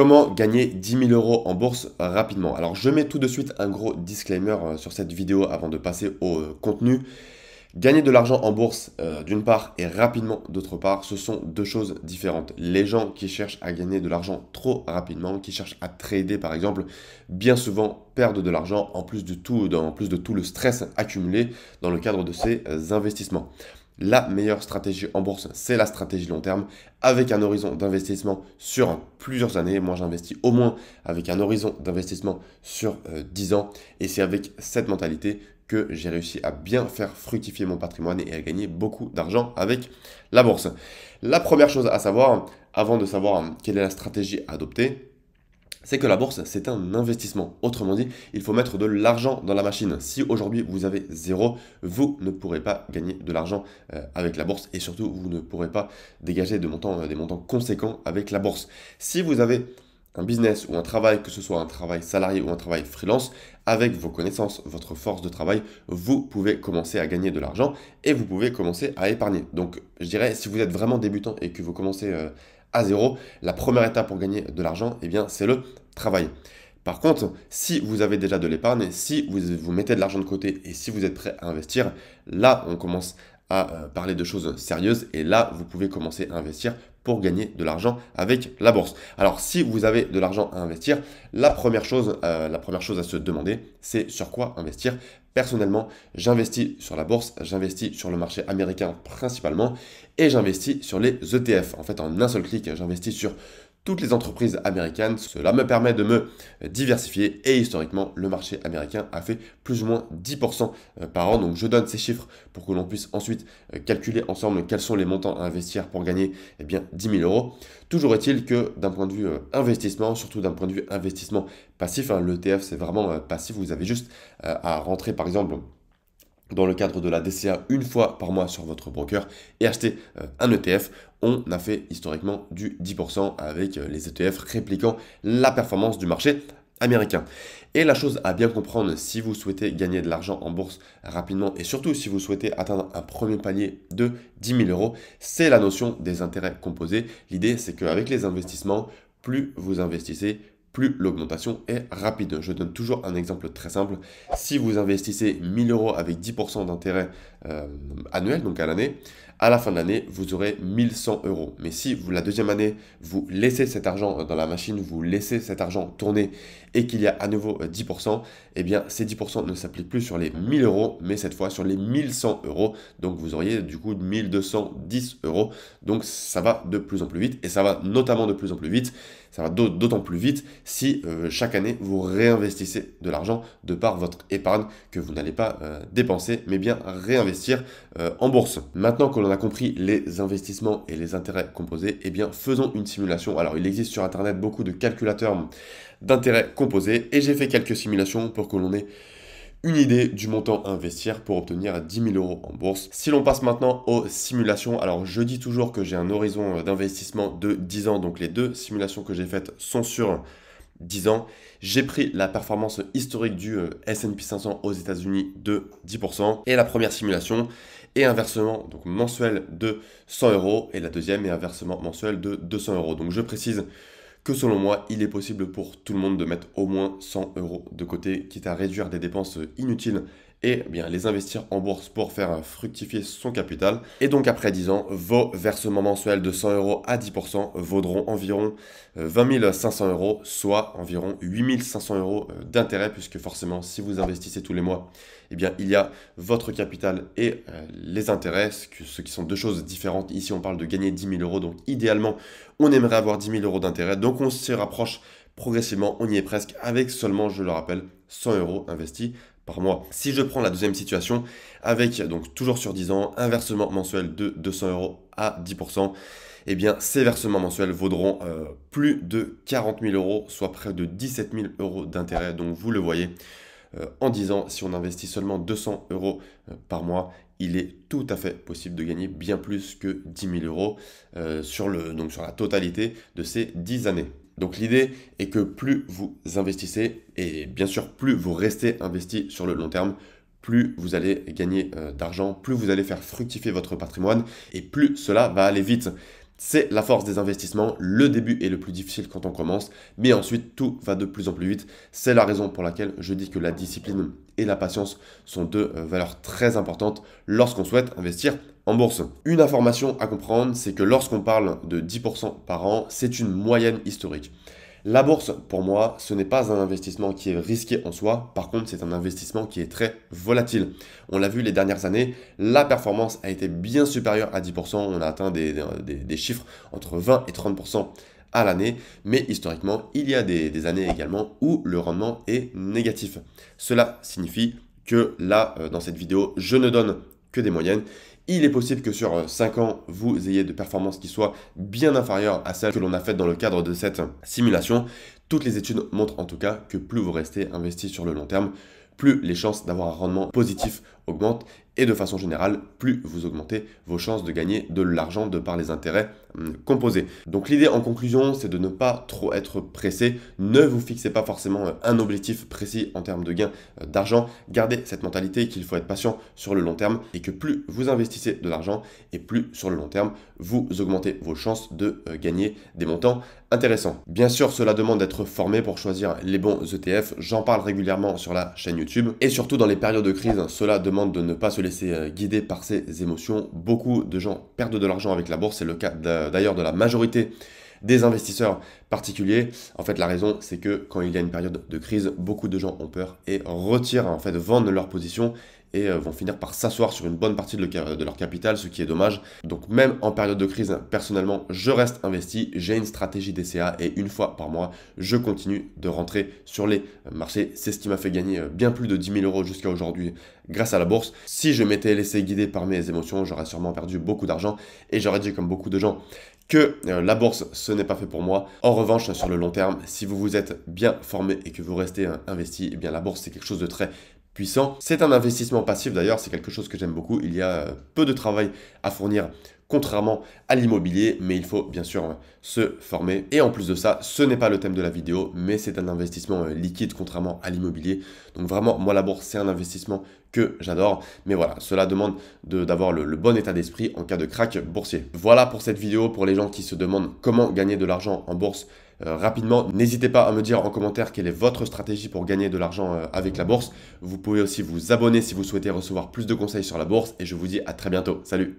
Comment gagner 10 000 euros en bourse rapidement? Alors, je mets tout de suite un gros disclaimer sur cette vidéo avant de passer au contenu. Gagner de l'argent en bourse, d'une part, et rapidement, d'autre part, ce sont deux choses différentes. Les gens qui cherchent à gagner de l'argent trop rapidement, qui cherchent à trader par exemple, bien souvent perdent de l'argent en plus de tout le stress accumulé dans le cadre de ces investissements. La meilleure stratégie en bourse, c'est la stratégie long terme, avec un horizon d'investissement sur plusieurs années. Moi, j'investis au moins avec un horizon d'investissement sur 10 ans. Et c'est avec cette mentalité que j'ai réussi à bien faire fructifier mon patrimoine et à gagner beaucoup d'argent avec la bourse. La première chose à savoir, avant de savoir quelle est la stratégie à adopter, c'est que la bourse, c'est un investissement. Autrement dit, il faut mettre de l'argent dans la machine. Si aujourd'hui vous avez zéro, vous ne pourrez pas gagner de l'argent avec la bourse et surtout, vous ne pourrez pas dégager des montants conséquents avec la bourse. Si vous avez un business ou un travail, que ce soit un travail salarié ou un travail freelance, avec vos connaissances, votre force de travail, vous pouvez commencer à gagner de l'argent et vous pouvez commencer à épargner. Donc, je dirais, si vous êtes vraiment débutant et que vous commencez à zéro, la première étape pour gagner de l'argent, eh bien, c'est le travail. Par contre, si vous avez déjà de l'épargne, si vous mettez de l'argent de côté et si vous êtes prêt à investir, là, on commence à parler de choses sérieuses et là, vous pouvez commencer à investir pour gagner de l'argent avec la bourse. Alors, si vous avez de l'argent à investir, la première chose à se demander, c'est sur quoi investir. Personnellement, j'investis sur la bourse, j'investis sur le marché américain principalement et j'investis sur les ETF. En fait, en un seul clic, j'investis sur toutes les entreprises américaines. Cela me permet de me diversifier et historiquement, le marché américain a fait plus ou moins 10% par an. Donc, je donne ces chiffres pour que l'on puisse ensuite calculer ensemble quels sont les montants à investir pour gagner 10 000 euros. Toujours est-il que d'un point de vue investissement, surtout d'un point de vue investissement passif, l'ETF c'est vraiment passif, vous avez juste à rentrer par exemple dans le cadre de la DCA une fois par mois sur votre broker et acheter un ETF. On a fait historiquement du 10% avec les ETF répliquant la performance du marché américain. Et la chose à bien comprendre si vous souhaitez gagner de l'argent en bourse rapidement et surtout si vous souhaitez atteindre un premier palier de 10 000 euros, c'est la notion des intérêts composés. L'idée c'est qu'avec les investissements, plus vous investissez, plus l'augmentation est rapide. Je donne toujours un exemple très simple. Si vous investissez 1000 euros avec 10% d'intérêt annuel, donc à l'année, à la fin de l'année, vous aurez 1100 euros. Mais si vous, la deuxième année, vous laissez cet argent dans la machine, vous laissez cet argent tourner et qu'il y a à nouveau 10%, eh bien ces 10% ne s'appliquent plus sur les 1000 euros, mais cette fois sur les 1100 euros. Donc vous auriez du coup 1210 euros. Donc ça va de plus en plus vite et ça va notamment de plus en plus vite. Ça va d'autant plus vite si chaque année vous réinvestissez de l'argent de par votre épargne que vous n'allez pas dépenser mais bien réinvestir en bourse. Maintenant que l'on a compris les investissements et les intérêts composés, eh bien faisons une simulation. Alors il existe sur internet beaucoup de calculateurs d'intérêts composés et j'ai fait quelques simulations pour que l'on ait une idée du montant à investir pour obtenir 10 000 euros en bourse. Si l'on passe maintenant aux simulations, alors je dis toujours que j'ai un horizon d'investissement de 10 ans, donc les deux simulations que j'ai faites sont sur 10 ans. J'ai pris la performance historique du S&P 500 aux États-Unis de 10% et la première simulation est un versement donc mensuel de 100 euros et la deuxième est un versement mensuel de 200 euros. Donc je précise que selon moi, il est possible pour tout le monde de mettre au moins 100 euros de côté, quitte à réduire des dépenses inutiles et bien les investir en bourse pour faire fructifier son capital. Et donc après 10 ans, vos versements mensuels de 100 euros à 10% vaudront environ 20 500 euros, soit environ 8 500 euros d'intérêt, puisque forcément, si vous investissez tous les mois, eh bien, il y a votre capital et les intérêts, ce qui sont deux choses différentes. Ici, on parle de gagner 10 000 euros, donc idéalement, on aimerait avoir 10 000 euros d'intérêt. Donc, on se rapproche progressivement, on y est presque, avec seulement, je le rappelle, 100 euros investis par mois. Si je prends la deuxième situation, avec donc toujours sur 10 ans, un versement mensuel de 200 euros à 10%, eh bien, ces versements mensuels vaudront plus de 40 000 euros, soit près de 17 000 euros d'intérêt. Donc, vous le voyez, en 10 ans, si on investit seulement 200 euros par mois, il est tout à fait possible de gagner bien plus que 10 000 euros sur la totalité de ces 10 années. Donc l'idée est que plus vous investissez, et bien sûr plus vous restez investi sur le long terme, plus vous allez gagner d'argent, plus vous allez faire fructifier votre patrimoine, et plus cela va aller vite. C'est la force des investissements. Le début est le plus difficile quand on commence, mais ensuite tout va de plus en plus vite. C'est la raison pour laquelle je dis que la discipline et la patience sont deux valeurs très importantes lorsqu'on souhaite investir en bourse. Une information à comprendre, c'est que lorsqu'on parle de 10% par an, c'est une moyenne historique. La bourse, pour moi, ce n'est pas un investissement qui est risqué en soi, par contre, c'est un investissement qui est très volatile. On l'a vu les dernières années, la performance a été bien supérieure à 10%, on a atteint des chiffres entre 20 et 30% à l'année, mais historiquement, il y a des années également où le rendement est négatif. Cela signifie que là, dans cette vidéo, je ne donne que des moyennes. Il est possible que sur 5 ans, vous ayez de performances qui soient bien inférieures à celles que l'on a faites dans le cadre de cette simulation. Toutes les études montrent en tout cas que plus vous restez investi sur le long terme, plus les chances d'avoir un rendement positif augmentent et de façon générale, plus vous augmentez vos chances de gagner de l'argent de par les intérêts composés. Donc l'idée en conclusion, c'est de ne pas trop être pressé. Ne vous fixez pas forcément un objectif précis en termes de gain d'argent. Gardez cette mentalité qu'il faut être patient sur le long terme et que plus vous investissez de l'argent et plus sur le long terme, vous augmentez vos chances de gagner des montants intéressants. Bien sûr, cela demande d'être formé pour choisir les bons ETF. J'en parle régulièrement sur la chaîne YouTube. Et surtout dans les périodes de crise, cela demande de ne pas se laisser guider par ses émotions. Beaucoup de gens perdent de l'argent avec la bourse. C'est le cas d'ailleurs de la majorité des investisseurs particuliers. En fait, la raison, c'est que quand il y a une période de crise, beaucoup de gens ont peur et retirent, en fait, vendent leur position et vont finir par s'asseoir sur une bonne partie de leur capital, ce qui est dommage. Donc même en période de crise, personnellement, je reste investi, j'ai une stratégie DCA et une fois par mois, je continue de rentrer sur les marchés. C'est ce qui m'a fait gagner bien plus de 10 000 euros jusqu'à aujourd'hui grâce à la bourse. Si je m'étais laissé guider par mes émotions, j'aurais sûrement perdu beaucoup d'argent et j'aurais dit comme beaucoup de gens que la bourse, ce n'est pas fait pour moi. En revanche, sur le long terme, si vous vous êtes bien formé et que vous restez investi, eh bien la bourse, c'est quelque chose de très puissant. C'est un investissement passif d'ailleurs, c'est quelque chose que j'aime beaucoup. Il y a peu de travail à fournir contrairement à l'immobilier, mais il faut bien sûr se former. Et en plus de ça, ce n'est pas le thème de la vidéo, mais c'est un investissement liquide contrairement à l'immobilier. Donc vraiment, moi la bourse, c'est un investissement que j'adore. Mais voilà, cela demande d'avoir le bon état d'esprit en cas de krach boursier. Voilà pour cette vidéo, pour les gens qui se demandent comment gagner de l'argent en bourse rapidement. N'hésitez pas à me dire en commentaire quelle est votre stratégie pour gagner de l'argent avec la bourse. Vous pouvez aussi vous abonner si vous souhaitez recevoir plus de conseils sur la bourse. Et je vous dis à très bientôt. Salut!